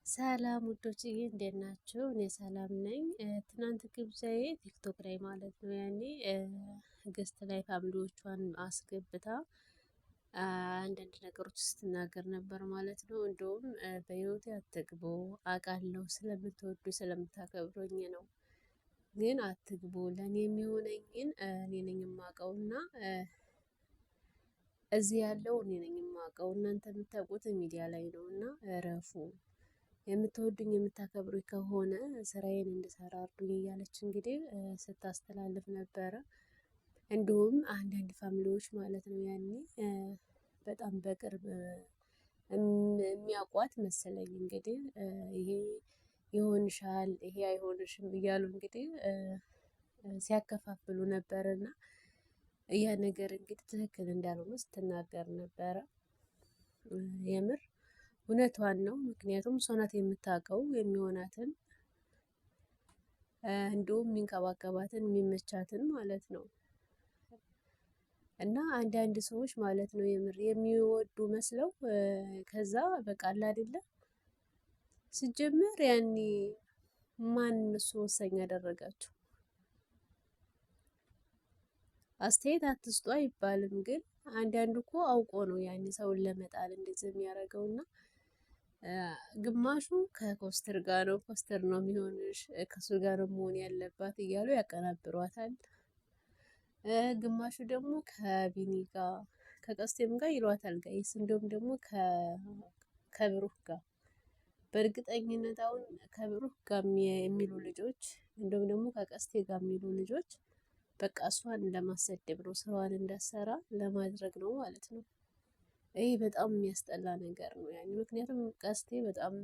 ሰላም ውዶችዬ እንዴት ናችሁ? እኔ ሰላም ነኝ። ትናንት ግብዣዬ ቲክቶክ ላይ ማለት ነው። ያኔ ገስት ላይ ፋሚሊዎቿን አስገብታ አንዳንድ ነገሮች ስትናገር ነበር ማለት ነው። እንደውም በህይወቴ አትግቡ አውቃለሁ ስለምትወዱ ስለምታከብሩኝ ነው፣ ግን አትግቡ፣ ለእኔ የሚሆነኝን እኔ ነኝ የማውቀውና እዚህ ያለው እኔ ነኝ የማውቀው፣ እናንተ የምታውቁት ሚዲያ ላይ ነው እና እረፉ፣ የምትወዱኝ የምታከብሩኝ ከሆነ ስራዬን እንድሰራ እርዱኝ እያለች እንግዲህ ስታስተላልፍ ነበረ። እንዲሁም አንዳንድ ፋሚሊዎች ማለት ነው ያኔ በጣም በቅርብ የሚያውቋት መሰለኝ እንግዲህ ይሄ ይሆንሻል ይሄ አይሆንሽም እያሉ እንግዲህ ሲያከፋፍሉ ነበርና ያ ነገር እንግዲህ ትክክል እንዳልሆነ ስትናገር ነበረ። የምር እውነቷን ነው። ምክንያቱም እሷ ናት የምታውቀው የሚሆናትን እንዲሁም የሚንከባከባትን የሚመቻትን ማለት ነው። እና አንዳንድ ሰዎች ማለት ነው የምር የሚወዱ መስለው ከዛ በቃ አለ አይደለ ሲጀምር ያኔ ማን እሱ ወሳኝ ያደረጋቸው? አስተያየት አትስጡ አይባልም፣ ግን አንዳንዱ እኮ አውቆ ነው ያኔ ሰውን ለመጣል እንደዚህ የሚያደርገው። እና ግማሹ ከኮስተር ጋር ነው ኮስተር ነው የሚሆንሽ ከሱ ጋር ነው መሆን ያለባት እያሉ ያቀናብሯታል። ግማሹ ደግሞ ከቢኒ ጋር ከቀስቴም ጋር ይሏታል ጋይስ። እንዲሁም ደግሞ ከብሩህ ጋር በእርግጠኝነት አሁን ከብሩህ ጋር የሚሉ ልጆች እንዲሁም ደግሞ ከቀስቴ ጋር የሚሉ ልጆች በቃ እሷን ለማሰደብ ነው፣ ስራዋን እንዳሰራ ለማድረግ ነው ማለት ነው። ይሄ በጣም የሚያስጠላ ነገር ነው ያኔ። ምክንያቱም ቀስቴ በጣም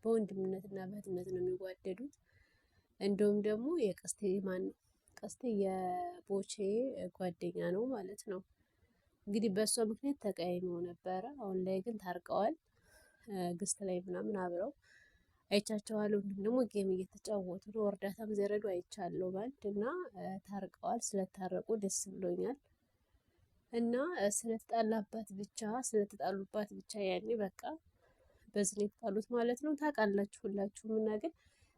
በወንድምነትና በእህትነት ነው የሚዋደዱት። እንዲሁም ደግሞ የቀስቴ ማን ነው ቀስቴ የቦቼ ጓደኛ ነው ማለት ነው። እንግዲህ በእሷ ምክንያት ተቀያይመው ነበረ። አሁን ላይ ግን ታርቀዋል። ግስት ላይ ምናምን አብረው አይቻቸዋለሁ። እንዲሁም ደግሞ ጌም እየተጫወቱ ነው። እርዳታም ዘረዱ አይቻለሁ ባንድ እና ታርቀዋል። ስለታረቁ ደስ ብሎኛል። እና ስለተጣላባት ብቻ ስለተጣሉባት ብቻ ያኔ በቃ በዚህ ነው የተጣሉት ማለት ነው። ታውቃላችሁ ሁላችሁም። እና ግን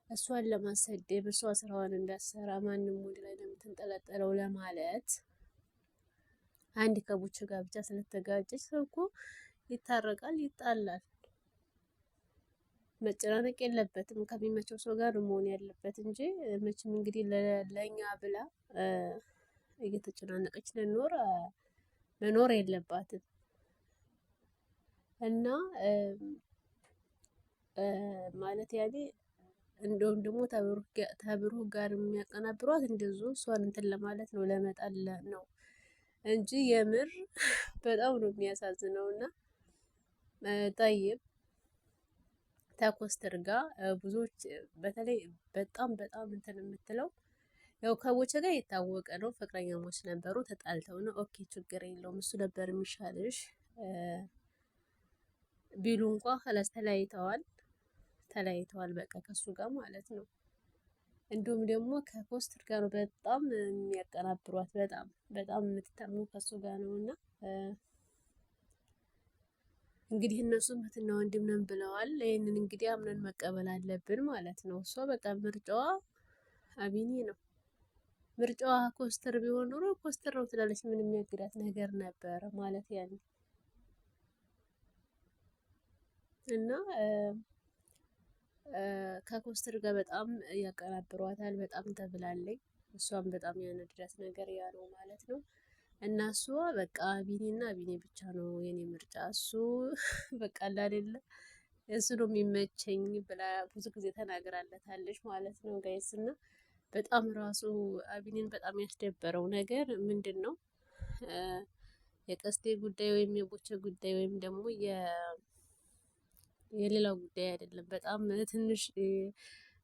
እሷን ለማሰደብ እሷ ስራዋን እንዳሰራ ማንም ወንድ ላይ ለምትንጠለጠለው ለማለት አንድ ከቡች ጋር ብቻ ስለተጋጨች ሰው እኮ ይታረቃል፣ ይጣላል። መጨናነቅ የለበትም። ከሚመቸው ሰው ጋር መሆን ያለበት እንጂ መቼም እንግዲህ ለኛ ብላ እየተጨናነቀች መኖር የለባትም። እና ማለት ያኔ እንደውም ደግሞ ተብሩህ ጋር የሚያቀናብሯት እንደዚሁ እሷን እንትን ለማለት ነው፣ ለመጣል ነው እንጂ የምር በጣም ነው የሚያሳዝነው። እና ጠይብ ተኮስተር ጋር ብዙዎች በተለይ በጣም እንትን የምትለው ያው ከቦቼ ጋር የታወቀ ነው፣ ፍቅረኛሞች ነበሩ፣ ተጣልተው ነው። ኦኬ ችግር የለውም እሱ ነበር የሚሻልሽ ቢሉ እንኳ ከላስ ተለያይተዋል በቃ ከሱ ጋር ማለት ነው። እንዲሁም ደግሞ ከፖስተር ጋር ነው በጣም የሚያቀናብሯት፣ በጣም የምትታሙ ከሱ ጋር ነው። እና እንግዲህ እነሱም እህትና ወንድም ነን ብለዋል። ይህንን እንግዲህ አምነን መቀበል አለብን ማለት ነው። እሷ በቃ ምርጫዋ አቢኒ ነው። ምርጫዋ ኮስተር ቢሆን ኖሮ ኮስተር ነው ትላለች። ምን የሚያግዳት ነገር ነበረ ማለት ያኔ። እና ከኮስተር ጋር በጣም ያቀናብሯታል። በጣም ተብላለኝ። እሷም በጣም ያነድዳት ነገር ያ ነው ማለት ነው። እና እሷ በቃ ቢኒና ቢኒ ብቻ ነው የኔ ምርጫ፣ እሱ በቃ አይደለ እሱ ነው የሚመቸኝ ብላ ብዙ ጊዜ ተናግራለታለች ማለት ነው ጋይስ። እና በጣም ራሱ አቢኒን በጣም ያስደበረው ነገር ምንድን ነው? የቀስቴ ጉዳይ ወይም የቦቼ ጉዳይ ወይም ደግሞ የሌላው ጉዳይ አይደለም። በጣም ትንሽ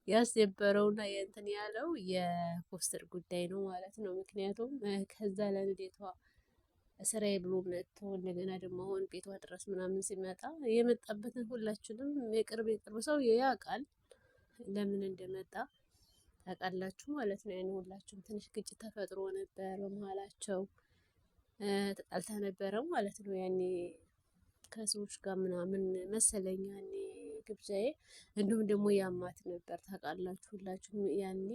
ያስደበረውና የእንትን ያለው የፖስተር ጉዳይ ነው ማለት ነው። ምክንያቱም ከዛ ለንዴቷ ስራዬ ብሎ መጥቶ እንደገና ደግሞ አሁን ቤቷ ድረስ ምናምን ሲመጣ የመጣበትን ሁላችንም የቅርብ ሰው ያውቃል፣ ለምን እንደመጣ ታውቃላችሁ ማለት ነው። ያን ሁላችሁም ትንሽ ግጭት ተፈጥሮ ነበር በመሀላቸው፣ ተጣልታ ነበረ ማለት ነው ያኔ ከሰዎች ጋር ምናምን መሰለኝ ያኔ ግብዣዬ። እንዲሁም ደግሞ ያማት ነበር ታውቃላችሁ ሁላችሁም ያኔ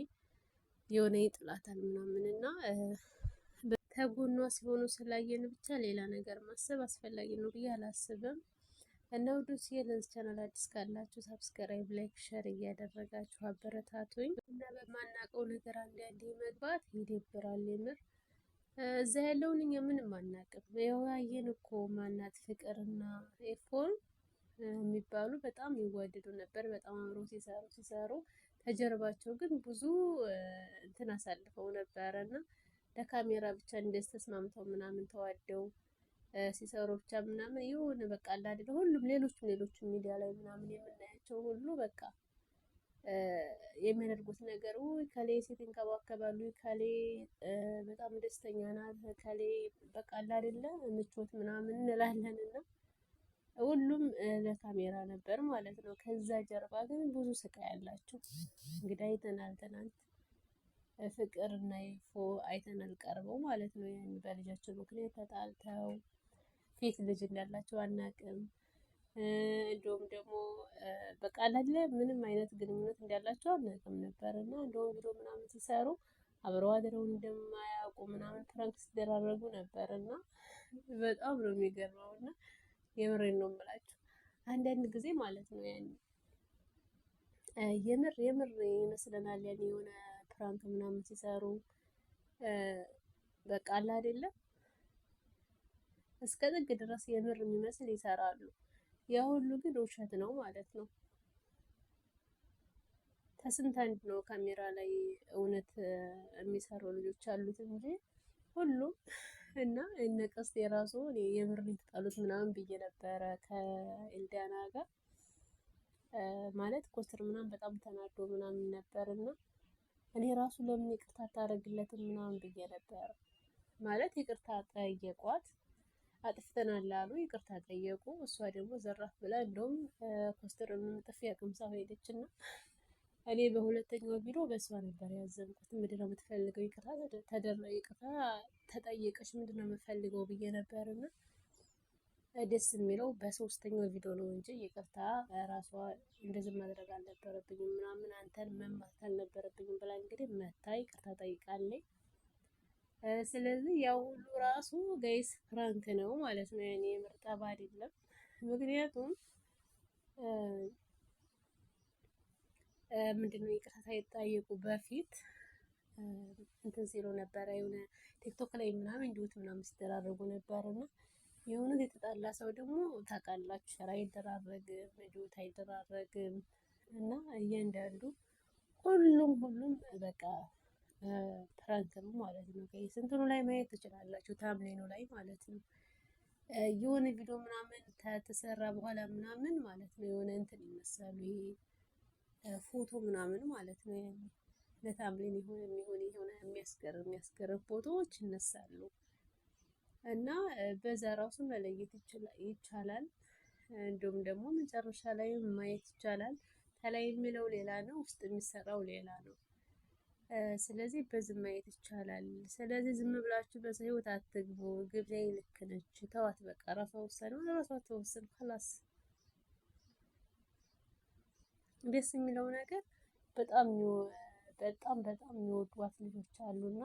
የሆነ ይጥላታል ምናምን እና ከጎኗ ሲሆኑ ስላየን ብቻ ሌላ ነገር ማሰብ አስፈላጊ ነው ብዬ አላስብም። እና ውዶች ለዚህ ቻናል አዲስ ካላችሁ ሰብስክራይብ፣ ላይክ፣ ሸር እያደረጋችሁ አበረታቱኝ። እና በማናውቀው ነገር አንዳንዴ መግባት ይደብራል የምር። እዛ ያለውን እኛ ምንም አናውቅም። ያው ያየን እኮ ማናት ፍቅርና ኤፎን የሚባሉ በጣም ይዋደዱ ነበር። በጣም አብረው ሲሰሩ ከጀርባቸው ግን ብዙ እንትን አሳልፈው ነበረ እና ለካሜራ ብቻ እንደዚህ ተስማምተው ምናምን ተዋደው ሲሰሩ ብቻ ምናምን ይሁን በቃ አይደለ ሁሉም ሌሎችም ሚዲያ ላይ ምናምን የምናያቸው ሁሉ በቃ የሚያደርጉት ነገር ከሌ ሴት ይንከባከባሉ፣ ከሌ በጣም ደስተኛ ናት፣ ከሌ በቃ አይደለ ምቾት ምናምን እንላለን እና ሁሉም ለካሜራ ነበር ማለት ነው። ከዛ ጀርባ ግን ብዙ ስቃይ አላቸው። እንግዲህ አይተናል ትናንት ፍቅር እና ይፎ አይተናል ቀርበው ማለት ነው። ያን በልጃቸው ምክንያት ተጣልተው ፊት ልጅ እንዳላቸው አናቅም። እንዲሁም ደግሞ በቃ አይደለ ምንም አይነት ግንኙነት እንዳላቸው አናቅም ነበር እና እንደውም ቪዲዮ ምናምን ሲሰሩ አብረው አድረው እንደማያውቁ ምናምን ፕራንክ ሲደራረጉ ነበር እና በጣም ነው የሚገርመው እና የምሬን ነው የምላችሁ። አንዳንድ ጊዜ ማለት ነው ያን የምር ይመስለናል ያን የሆነ ፕራንክ ምናምን ሲሰሩ በቃ አለ አይደለ እስከ ጥግ ድረስ የምር የሚመስል ይሰራሉ። ያ ሁሉ ግን ውሸት ነው ማለት ነው። ከስንት አንድ ነው ካሜራ ላይ እውነት የሚሰሩ ልጆች አሉት እንጂ ሁሉም እና እነ ቀስቴ የራሱ እኔ የምር የተጣሉት ምናምን ብዬ ነበረ ከኤልዳና ጋር ማለት ኮስተር ምናምን በጣም ተናዶ ምናምን ነበር እና እኔ ራሱ ለምን ይቅርታ አታደርግለትም ምናምን ብዬ ነበር። ማለት ይቅርታ ጠየቋት፣ አጥፍተናል አሉ፣ ይቅርታ ጠየቁ። እሷ ደግሞ ዘራፍ ብላ እንደውም ኮስተርን ጥፊ አቅምሳ ሄደች እና እኔ በሁለተኛው ቪዲዮ በእሷ ነበር ያዘንኩት። ምንድነው የምትፈልገው? ይቅርታ ተጠየቀች ምንድነው የምትፈልገው ብዬ ነበር እና ደስ የሚለው በሶስተኛው ቪዲዮ ነው እንጂ ይቅርታ ራሷ እንደዚህ ማድረግ አልነበረብኝም ምናምን አንተን መማት አልነበረብኝም ብላ እንግዲህ መታ ይቅርታ ጠይቃለች። ስለዚህ ያው ሁሉ ራሱ ጋይስ ፍራንክ ነው ማለት ነው። ያኔ ምርጠባ አይደለም። ምክንያቱም ምንድነው ይቅርታ ሳይጠየቁ በፊት እንትን ሲሉ ነበረ የሆነ ቲክቶክ ላይ ምናምን እንዲሁት ምናምን ሲደራረጉ ነበርና የሆነ የተጣላ ሰው ደግሞ ታውቃላችሁ ሸራ አይደራረግም፣ እንዲሁት አይደራረግም እና እያንዳንዱ ሁሉም በቃ ፕራንክ ነው ማለት ነው። ስንትኑ ላይ ማየት ትችላላችሁ፣ ታምኔኑ ላይ ማለት ነው። የሆነ ቪዲዮ ምናምን ከተሰራ በኋላ ምናምን ማለት ነው የሆነ እንትን ይነሳሉ፣ ይሄ ፎቶ ምናምን ማለት ነው። ያኔ ለታምኔን የሆነ የሚያስገርም ፎቶዎች ይነሳሉ እና በዛ ራሱ መለየት ይቻላል። እንዲሁም ደግሞ መጨረሻ ላይ ማየት ይቻላል። ከላይ የሚለው ሌላ ነው፣ ውስጥ የሚሰራው ሌላ ነው። ስለዚህ በዚህ ማየት ይቻላል። ስለዚህ ዝም ብላችሁ በሰው ህይወት አትግቡ። ግብዣዬ ልክ ነች፣ ተዋት በቃ ራሷ ወሰነው ራሷ ተወሰነ خلاص። ደስ የሚለው ነገር በጣም የሚወዷት ልጆች አሉና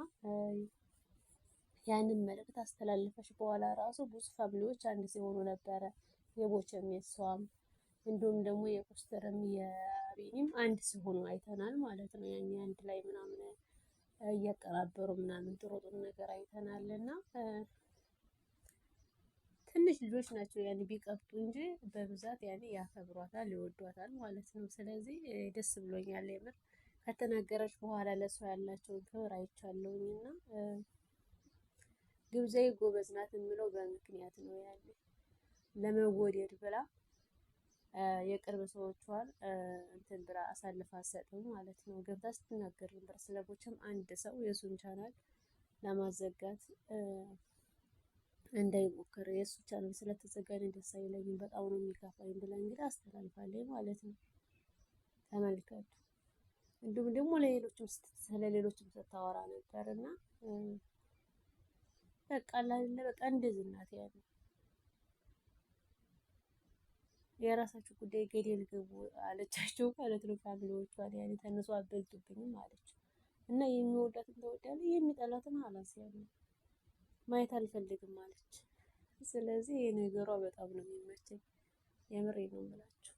ያንን መልእክት አስተላለፈች በኋላ ራሱ ብዙ ፋሚሊዎች አንድ ሲሆኑ ነበረ። የቦቸም የሷም እንዲሁም ደግሞ የኮስተርም የአቤኒም አንድ ሲሆኑ አይተናል ማለት ነው። ያኔ አንድ ላይ ምናምን እያቀራበሩ ምናምን ጥሩ ነገር አይተናል እና ትንሽ ልጆች ናቸው ያኔ ቢቀብጡ እንጂ በብዛት ያኔ ያከብሯታል፣ ይወዷታል ማለት ነው። ስለዚህ ደስ ብሎኛል የምር ከተናገረች በኋላ ለሰው ያላቸውን ክብር አይቻለሁኝ እና ግብዣዬ ጎበዝ ናት የምለው በምክንያት ነው። ያኔ ለመወደድ ብላ የቅርብ ሰዎቿን እንትን ብላ አሳልፋ አትሰጥም ማለት ነው። ገብታ ስትናገር ነበር ስለ ቦቸም አንድ ሰው የሱን ቻናል ለማዘጋት እንዳይሞክር የሱ ቻናል ስለተዘጋ ደስ አይለኝም በጣም ነው የሚከፋኝ ብላ እንግዲህ አስተላልፋለች ማለት ነው። ተመልከቱ። እንዲሁም ደግሞ ስለሌሎችም ስታወራ ነበር እና በቃ እንደዚህ እናት ያለ የራሳችሁ ጉዳይ ገደል ግቡ አለቻቸው ማለት ነው። ፋሚሊዎቿን ያኔ ተነሱ አበልጡብኝም አለች እና የሚወዳትን ተወዳለች፣ የሚጠላትን አላስ ያለ ማየት አልፈልግም አለች። ስለዚህ የነገሯ በጣም ነው የሚመቸኝ። የምሬ ነው የምላችሁ።